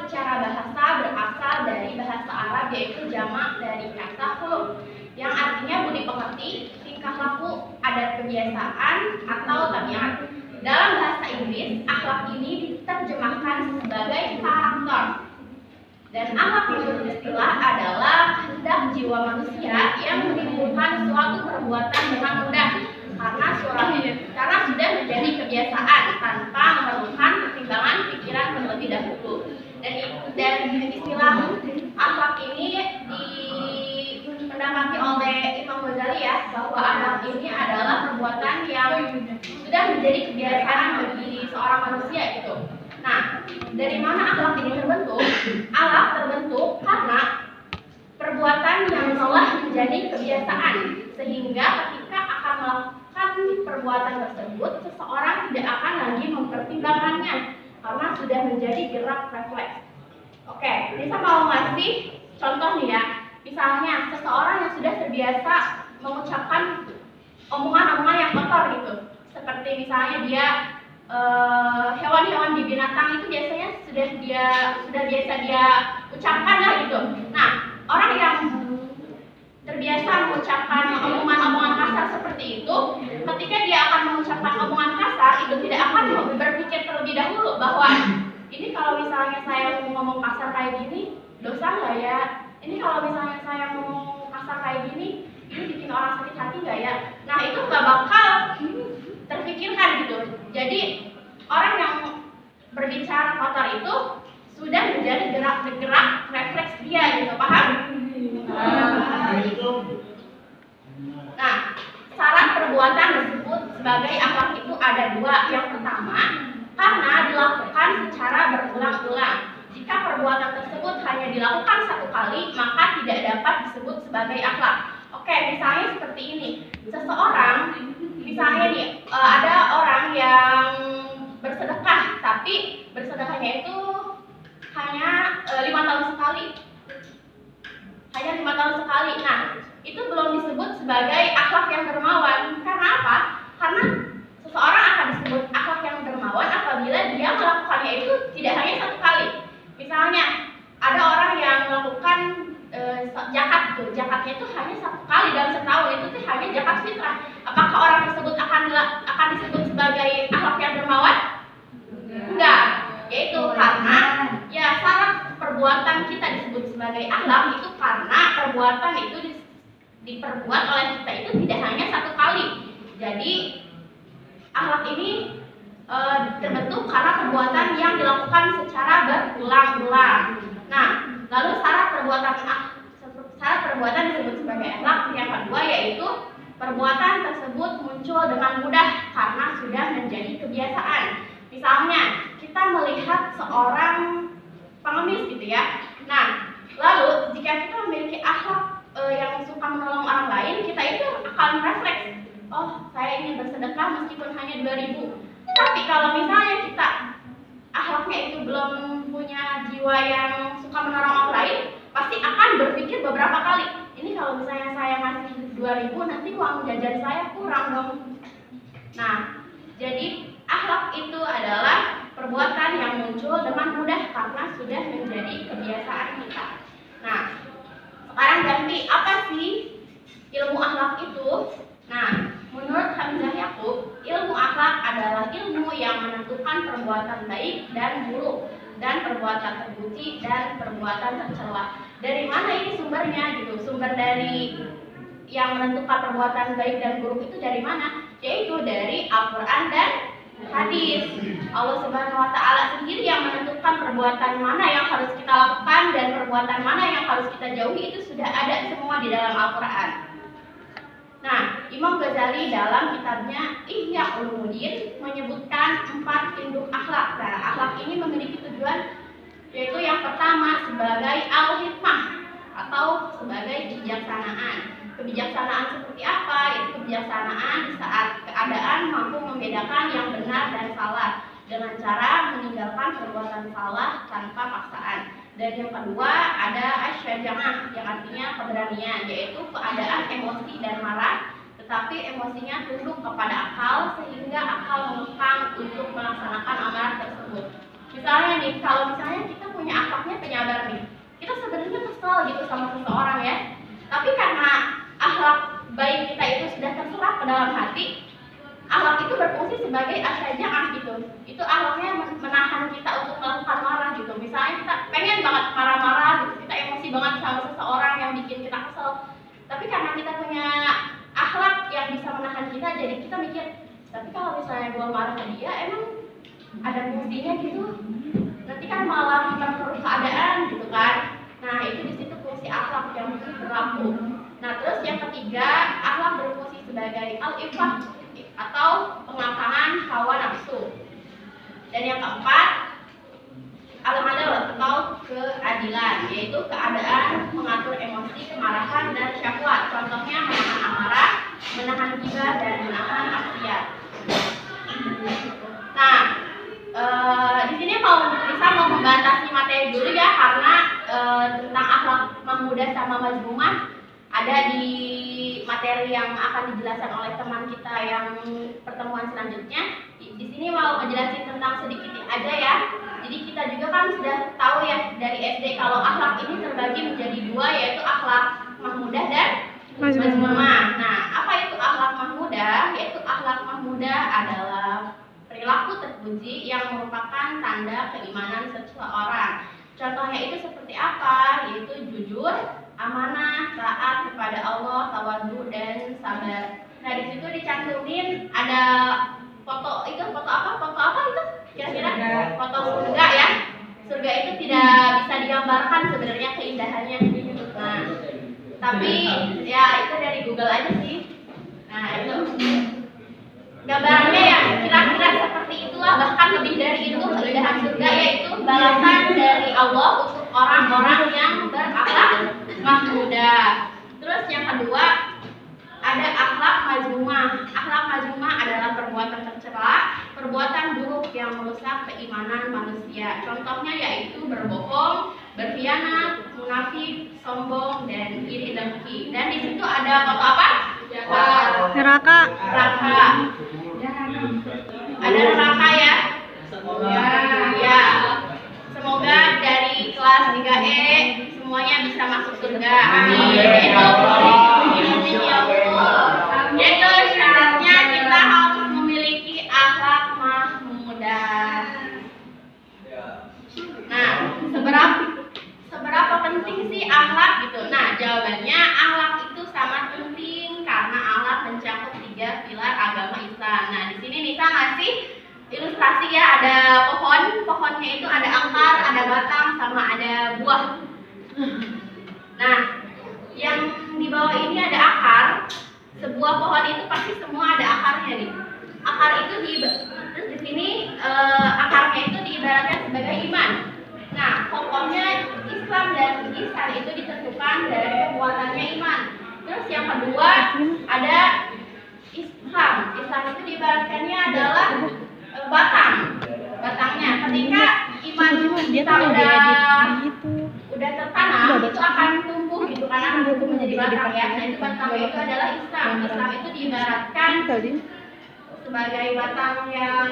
secara bahasa berasal dari bahasa Arab, yaitu jamak dari kata khuluq, yang artinya budi pekerti, tingkah laku, adat kebiasaan, atau tabiat. Dalam bahasa Inggris, akhlak ini diterjemahkan sebagai karakter. Dan akhlak menurut istilah adalah kehendak jiwa manusia yang menimbulkan suatu perbuatan dengan mudah karena sudah menjadi kebiasaan tanpa memerlukan pertimbangan pikiran terlebih dahulu. Dan istilah akhlak ini dipendapati oleh Imam Ghazali ya, bahwa akhlak ini adalah perbuatan yang sudah menjadi kebiasaan bagi seorang manusia gitu. Nah, dari mana akhlak ini terbentuk? Akhlak terbentuk karena perbuatan yang telah menjadi kebiasaan, sehingga ketika akan melakukan perbuatan tersebut, seseorang tidak akan lagi mempertimbangkannya karena sudah menjadi gerak refleks. Oke, Nisa mau ngasih contoh nih ya. Misalnya, seseorang yang sudah terbiasa mengucapkan omongan-omongan yang kotor gitu. Seperti misalnya dia hewan-hewan di binatang itu biasanya sudah biasa dia ucapkan lah gitu. Nah, orang yang terbiasa mengucapkan omongan-omongan kasar seperti itu, ketika dia akan mengucapkan omongan kasar, itu tidak akan berpikir terlebih dahulu bahwa ini kalau misalnya saya ngomong kasar kayak gini, dosa nggak ya? Ini kalau misalnya saya ngomong kasar kayak gini, ini bikin orang sakit hati nggak ya? Nah, itu nggak bakal terpikirkan gitu. Jadi orang yang berbicara kotor itu sudah menjadi gerak-gerak refleks dia gitu, paham? Nah, syarat perbuatan disebut sebagai akhlak itu ada dua. Yang pertama, karena dilakukan secara berulang-ulang. Jika perbuatan tersebut hanya dilakukan satu kali, maka tidak dapat disebut sebagai akhlak. Oke, misalnya seperti ini. Seseorang, misalnya nih, ada orang yang bersedekah, tapi bersedekahnya itu hanya 5 tahun sekali. Hanya 5 tahun sekali. Nah, itu belum disebut sebagai akhlak yang dermawan. Karena apa? Karena seseorang akan disebut akhlak yang dermawan apabila dia melakukannya itu tidak hanya satu kali. Misalnya, ada orang yang melakukan zakat itu, zakatnya itu hanya satu kali dalam setahun, itu tuh hanya zakat fitrah. Apakah orang tersebut akan disebut sebagai akhlak yang dermawan? Enggak, yaitu karena ya syarat perbuatan kita disebut sebagai akhlak itu karena perbuatan itu diperbuat oleh kita itu tidak hanya satu kali. Jadi akhlak ini terbentuk karena perbuatan yang dilakukan secara berulang-ulang. Nah, lalu syarat perbuatan disebut sebagai akhlak yang kedua, yaitu perbuatan tersebut muncul dengan mudah karena sudah menjadi kebiasaan. Misalnya, kita melihat seorang pengemis gitu ya. Nah, lalu jika kita memiliki akhlak yang suka menolong orang lain, kita itu akan refleks. Oh, saya ingin bersedekah meskipun hanya 2.000. Tapi kalau misalnya kita akhlaknya itu belum punya jiwa yang suka menolong orang lain, pasti akan berpikir beberapa kali. Ini kalau misalnya saya ngasih 2.000, nanti uang jajan saya kurang dong. Nah, jadi akhlak itu adalah perbuatan yang muncul dengan mudah karena sudah menjadi kebiasaan kita. Nah, sekarang ganti, apa sih ilmu akhlak itu? Nah, menurut Hamzah Yaqub, ilmu akhlak adalah ilmu yang menentukan perbuatan baik dan buruk, dan perbuatan terpuji dan perbuatan tercela. Dari mana ini sumbernya gitu? Sumber dari yang menentukan perbuatan baik dan buruk itu dari mana? Yaitu dari Al-Quran dan hadis. Allah Subhanahu wa Ta'ala sendiri yang menentukan perbuatan mana yang harus kita lakukan dan perbuatan mana yang harus kita jauhi, itu sudah ada semua di dalam Al-Quran. Nah, Imam Ghazali dalam kitabnya Ihya Ulumuddin menyebutkan 4 induk akhlak. Nah, akhlak ini memiliki tujuan, yaitu yang pertama sebagai al-hikmah atau sebagai kebijaksanaan. Kebijaksanaan seperti apa? Yaitu kebijaksanaan di saat keadaan mampu membedakan yang benar dan salah dengan cara meninggalkan perbuatan salah tanpa paksaan. Dan yang kedua ada asyaja'ah, yang artinya keberanian, yaitu keadaan emosi dan marah, tetapi emosinya tunduk kepada akal sehingga akal mengekang untuk melaksanakan amanat tersebut. Misalnya nih, kalau misalnya kita punya akhlak sama seseorang ya. Tapi karena akhlak baik kita itu sudah terserap ke dalam hati, akhlak itu berfungsi sebagai asyaja'ah gitu. Itu akhlaknya menahan kita untuk melakukan marah gitu. Misalnya kita pengen banget marah-marah gitu, kita emosi banget sama seseorang yang bikin kita kesel. Tapi karena kita punya akhlak yang bisa menahan kita, jadi kita mikir, tapi kalau misalnya gue marah ke dia, emang ada fungsinya gitu? Nanti kan malah memperkeruh keadaan gitu kan. Nah itu di situ fungsi akhlak yang berlaku. Nah terus yang ketiga, akhlak berfungsi sebagai al-ifah atau pengelapangan hawa nafsu. Dan yang keempat, al-adl atau keadilan, yaitu keadaan mengatur emosi, kemarahan dan syahwat. Contohnya menahan amarah, menahan ghibah dan menahan maksiat. Nah, di sini Lisa mau membantah si materi dulu ya, karena tentang akhlak mahmudah sama mazmumah ada di materi yang akan dijelaskan oleh teman kita yang pertemuan selanjutnya. Di sini mau menjelaskan tentang sedikit aja ya. Jadi kita juga kan sudah tahu ya dari SD kalau akhlak ini terbagi menjadi dua, yaitu akhlak mahmudah dan mazmumah. Nah, apa itu akhlak mahmudah? Yaitu akhlak mahmudah adalah perilaku terpuji yang merupakan tanda keimanan seseorang. Contohnya itu seperti apa? Yaitu jujur, amanah, taat kepada Allah, tawadhu dan sabar. Nah, di situ dicantumin ada foto itu, foto apa itu? Kira-kira foto surga ya. Surga itu tidak bisa digambarkan sebenarnya keindahannya. Nah, tapi ya itu dari Google aja sih. Nah, itu gambarannya ya kira-kira seperti itulah, bahkan lebih dari itu. Keindahan surga yaitu balasan dari Allah untuk orang-orang yang berakhlak mahmudah. Terus yang kedua ada akhlak mazmumah. Akhlak mazmumah adalah perbuatan tercela, perbuatan buruk yang merusak keimanan manusia. Contohnya yaitu berbohong, berkhianat, munafik, sombong dan iri dengki. Dan di situ ada foto apa? Neraka. Ada neraka ya. Ya. Semoga dari kelas 3E semuanya bisa masuk surga. Amin. Yaitu syaratnya kita harus memiliki akhlak mahmudah. Nah, seberapa penting sih akhlak gitu? Nah, jawabannya akhlak itu sangat penting karena akhlak mencakup 3 pilar agama Islam. Nah, di sini Nisa ngasih ilustrasi ya, ada pohonnya itu ada akar, ada batang, sama ada buah. Nah, yang di bawah ini ada akar. Sebuah pohon itu pasti semua ada akarnya nih. Akar itu terus di sini akarnya itu diibaratkan sebagai iman. Nah, pokoknya Islam dan ihsan itu ditentukan dari kekuatannya iman. Terus yang kedua ada Islam. Islam itu diibaratkannya adalah batangnya. Ketika iman kita udah tertanam, itu akan tumbuh gitu, karena akan tumbuh menjadi batang ya. Nah, itu batangnya itu adalah Islam. Islam itu diibaratkan sebagai batang yang